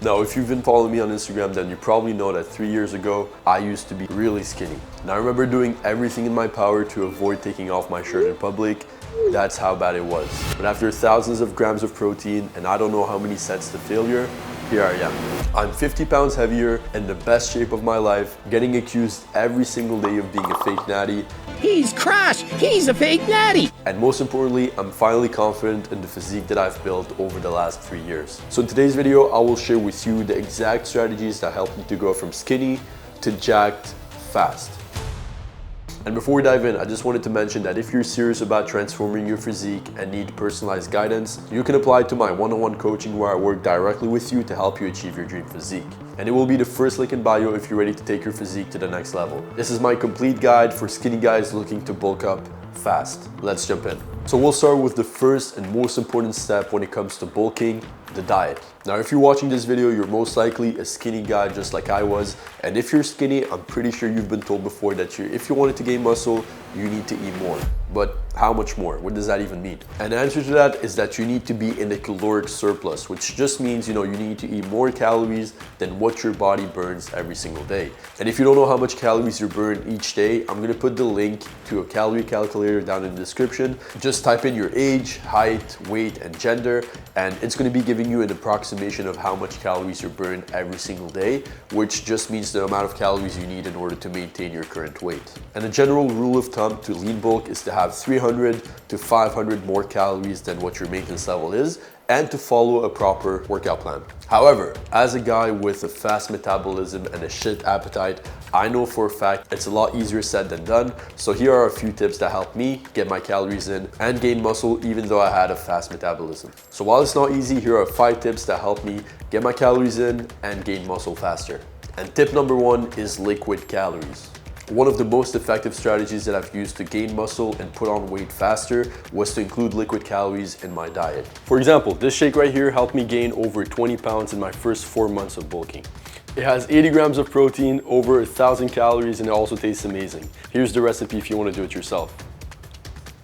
Now, if you've been following me on Instagram, then you probably know that 3 years ago, I used to be really skinny. And I remember doing everything in my power to avoid taking off my shirt in public. That's how bad it was. But after thousands of grams of protein and I don't know how many sets to failure, here I am. I'm 50 pounds heavier, in the best shape of my life, getting accused every single day of being a fake natty. He's crushed! He's a fake natty! And most importantly, I'm finally confident in the physique that I've built over the last 3 years. So in today's video, I will share with you the exact strategies that helped me to go from skinny to jacked fast. And before we dive in, I just wanted to mention that if you're serious about transforming your physique and need personalized guidance, you can apply to my one-on-one coaching where I work directly with you to help you achieve your dream physique. And it will be the first link in bio if you're ready to take your physique to the next level. This is my complete guide for skinny guys looking to bulk up fast. Let's jump in. So we'll start with the first and most important step when it comes to bulking, the diet. Now, if you're watching this video, you're most likely a skinny guy just like I was. And if you're skinny, I'm pretty sure you've been told before that if you wanted to gain muscle, you need to eat more. But how much more? What does that even mean? And the answer to that is that you need to be in a caloric surplus, which just means, you need to eat more calories than what your body burns every single day. And if you don't know how much calories you burn each day, I'm gonna put the link to a calorie calculator down in the description. Just type in your age, height, weight, and gender, and it's gonna be giving you an approximation of how much calories you burn every single day, which just means the amount of calories you need in order to maintain your current weight. And a general rule of thumb to lean bulk is to have 300 to 500 more calories than what your maintenance level is, and to follow a proper workout plan. However, as a guy with a fast metabolism and a shit appetite, I know for a fact it's a lot easier said than done. So here are a few tips that help me get my calories in and gain muscle even though I had a fast metabolism. So while it's not easy, here are 5 tips that help me get my calories in and gain muscle faster. And tip number 1 is liquid calories. One of the most effective strategies that I've used to gain muscle and put on weight faster was to include liquid calories in my diet. For example, this shake right here helped me gain over 20 pounds in my first 4 months of bulking. It has 80 grams of protein, over 1,000 calories, and it also tastes amazing. Here's the recipe if you want to do it yourself.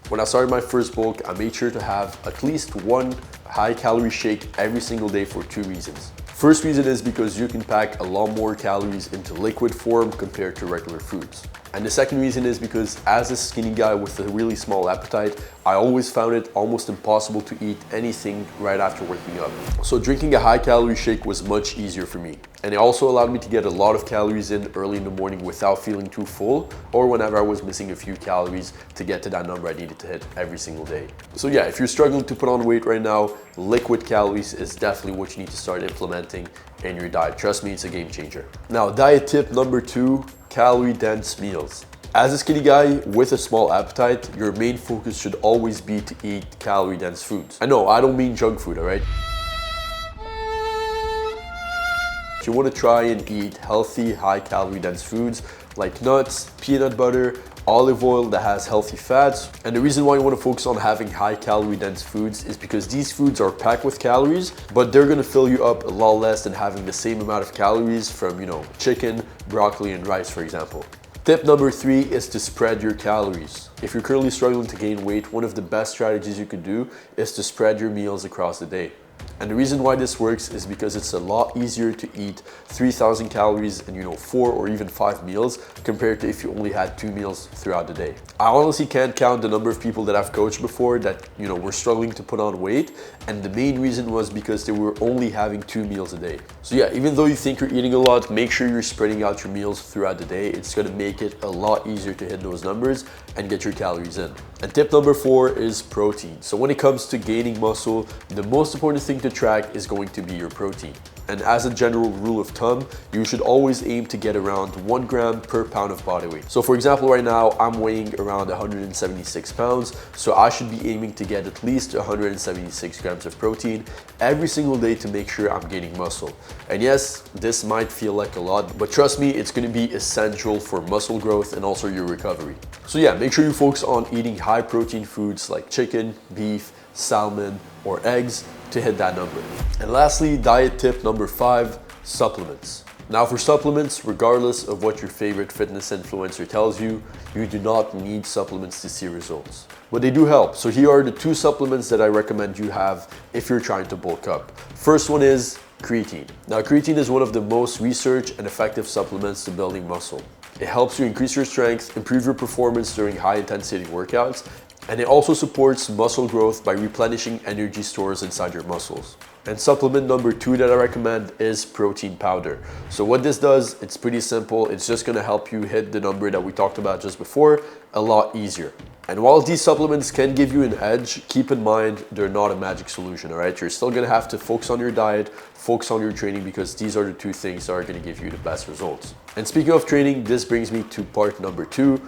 When I started my first bulk, I made sure to have at least one high-calorie shake every single day for 2 reasons. First reason is because you can pack a lot more calories into liquid form compared to regular foods. And the second reason is because as a skinny guy with a really small appetite, I always found it almost impossible to eat anything right after waking up. So drinking a high calorie shake was much easier for me. And it also allowed me to get a lot of calories in early in the morning without feeling too full, or whenever I was missing a few calories to get to that number I needed to hit every single day. So yeah, if you're struggling to put on weight right now, liquid calories is definitely what you need to start implementing in your diet. Trust me, it's a game changer. Now, diet tip number 2, calorie dense meals. As a skinny guy with a small appetite, your main focus should always be to eat calorie dense foods. I know, I don't mean junk food, alright? You want to try and eat healthy, high calorie dense foods like nuts, peanut butter, olive oil that has healthy fats. And the reason why you want to focus on having high calorie dense foods is because these foods are packed with calories, but they're going to fill you up a lot less than having the same amount of calories from, chicken, broccoli, and rice, for example. Tip number 3 is to spread your calories. If you're currently struggling to gain weight, one of the best strategies you could do is to spread your meals across the day. And the reason why this works is because it's a lot easier to eat 3,000 calories in 4 or even 5 meals compared to if you only had 2 meals throughout the day. I honestly can't count the number of people that I've coached before that were struggling to put on weight, and the main reason was because they were only having 2 meals a day. So yeah, even though you think you're eating a lot, make sure you're spreading out your meals throughout the day. It's going to make it a lot easier to hit those numbers and get your calories in. And tip number 4 is protein. So when it comes to gaining muscle, the most important thing to track is going to be your protein. And as a general rule of thumb, you should always aim to get around 1 gram per pound of body weight. So for example, right now I'm weighing around 176 pounds, so I should be aiming to get at least 176 grams of protein every single day to make sure I'm gaining muscle. And yes, this might feel like a lot, but trust me, it's going to be essential for muscle growth and also your recovery. So yeah, make sure you focus on eating high protein foods like chicken, beef, salmon, or eggs to hit that number. And lastly, diet tip number 5, supplements. Now for supplements, regardless of what your favorite fitness influencer tells you, you do not need supplements to see results. But they do help. So here are the 2 supplements that I recommend you have if you're trying to bulk up. First one is Creatine. Now, creatine is one of the most researched and effective supplements to building muscle. It helps you increase your strength, improve your performance during high-intensity workouts, and it also supports muscle growth by replenishing energy stores inside your muscles. And supplement number 2 that I recommend is protein powder. So what this does, it's pretty simple. It's just gonna help you hit the number that we talked about just before a lot easier. And while these supplements can give you an edge, keep in mind they're not a magic solution, all right? You're still gonna have to focus on your diet, focus on your training, because these are the 2 things that are gonna give you the best results. And speaking of training, this brings me to part number 2,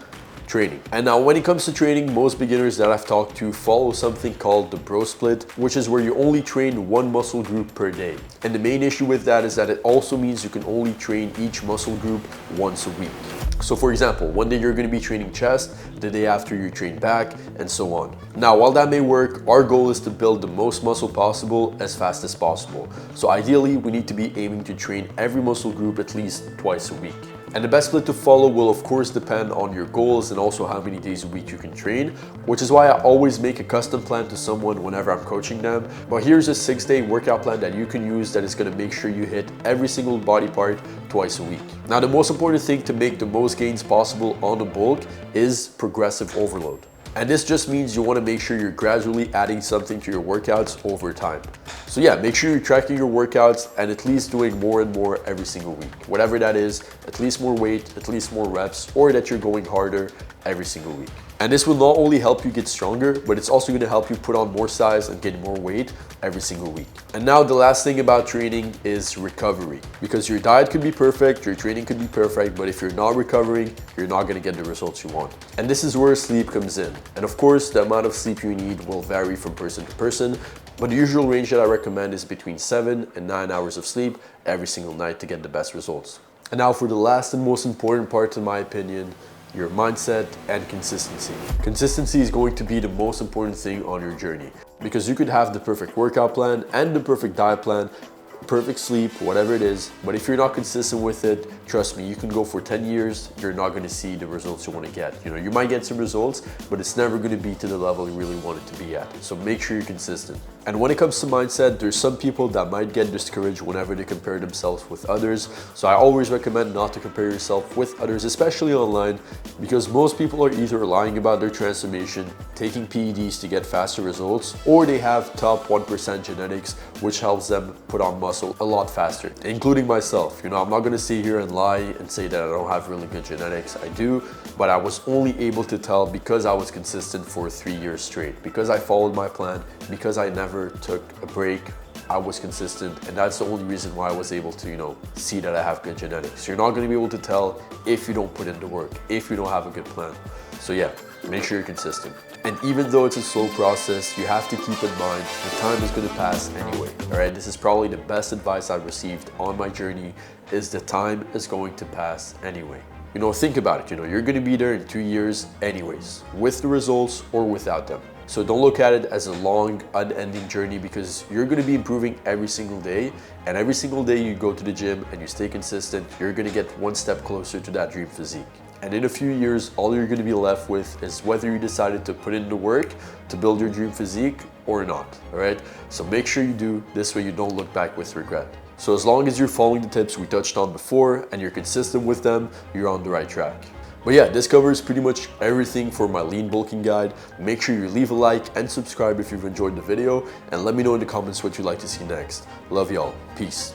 training. And now when it comes to training, most beginners that I've talked to follow something called the bro split, which is where you only train one muscle group per day. And the main issue with that is that it also means you can only train each muscle group once a week. So for example, one day you're going to be training chest, the day after you train back, and so on. Now, while that may work, our goal is to build the most muscle possible as fast as possible. So ideally, we need to be aiming to train every muscle group at least twice a week. And the best split to follow will of course depend on your goals and also how many days a week you can train, which is why I always make a custom plan to someone whenever I'm coaching them. But here's a 6-day workout plan that you can use that is going to make sure you hit every single body part twice a week. Now, the most important thing to make the most gains possible on the bulk is progressive overload. And this just means you want to make sure you're gradually adding something to your workouts over time. So yeah, make sure you're tracking your workouts and at least doing more and more every single week. Whatever that is, at least more weight, at least more reps, or that you're going harder every single week. And this will not only help you get stronger, but it's also going to help you put on more size and gain more weight every single week. And now the last thing about training is recovery. Because your diet could be perfect, your training could be perfect, but if you're not recovering, you're not going to get the results you want. And this is where sleep comes in. And of course, the amount of sleep you need will vary from person to person, but the usual range that I recommend is between 7 and 9 hours of sleep every single night to get the best results. And now for the last and most important part, in my opinion, your mindset and consistency. Consistency is going to be the most important thing on your journey, because you could have the perfect workout plan and the perfect diet plan, perfect sleep, whatever it is, but if you're not consistent with it, trust me, you can go for 10 years, you're not going to see the results you want to get. You know, you might get some results, but it's never going to be to the level you really want it to be at. So make sure you're consistent. And when it comes to mindset, there's some people that might get discouraged whenever they compare themselves with others. So I always recommend not to compare yourself with others, especially online, because most people are either lying about their transformation, taking PEDs to get faster results, or they have top 1% genetics, which helps them put on muscle a lot faster, including myself. You know, I'm not going to sit here and lie and say that I don't have really good genetics. I do, but I was only able to tell because I was consistent for 3 years straight, because I followed my plan, because I never took a break. I was consistent, and that's the only reason why I was able to, you know, see that I have good genetics. You're not going to be able to tell if you don't put in the work, if you don't have a good plan. So yeah, make sure you're consistent. And even though it's a slow process, you have to keep in mind the time is going to pass anyway. All right, this is probably the best advice I've received on my journey, is the time is going to pass anyway. You know, think about it. You know, you're going to be there in 2 years anyways, with the results or without them. So don't look at it as a long, unending journey, because you're going to be improving every single day. And every single day you go to the gym and you stay consistent, you're going to get one step closer to that dream physique. And in a few years, all you're going to be left with is whether you decided to put in the work to build your dream physique or not, all right? So make sure you do, this way you don't look back with regret. So as long as you're following the tips we touched on before and you're consistent with them, you're on the right track. But yeah, this covers pretty much everything for my lean bulking guide. Make sure you leave a like and subscribe if you've enjoyed the video, and let me know in the comments what you'd like to see next. Love y'all. Peace.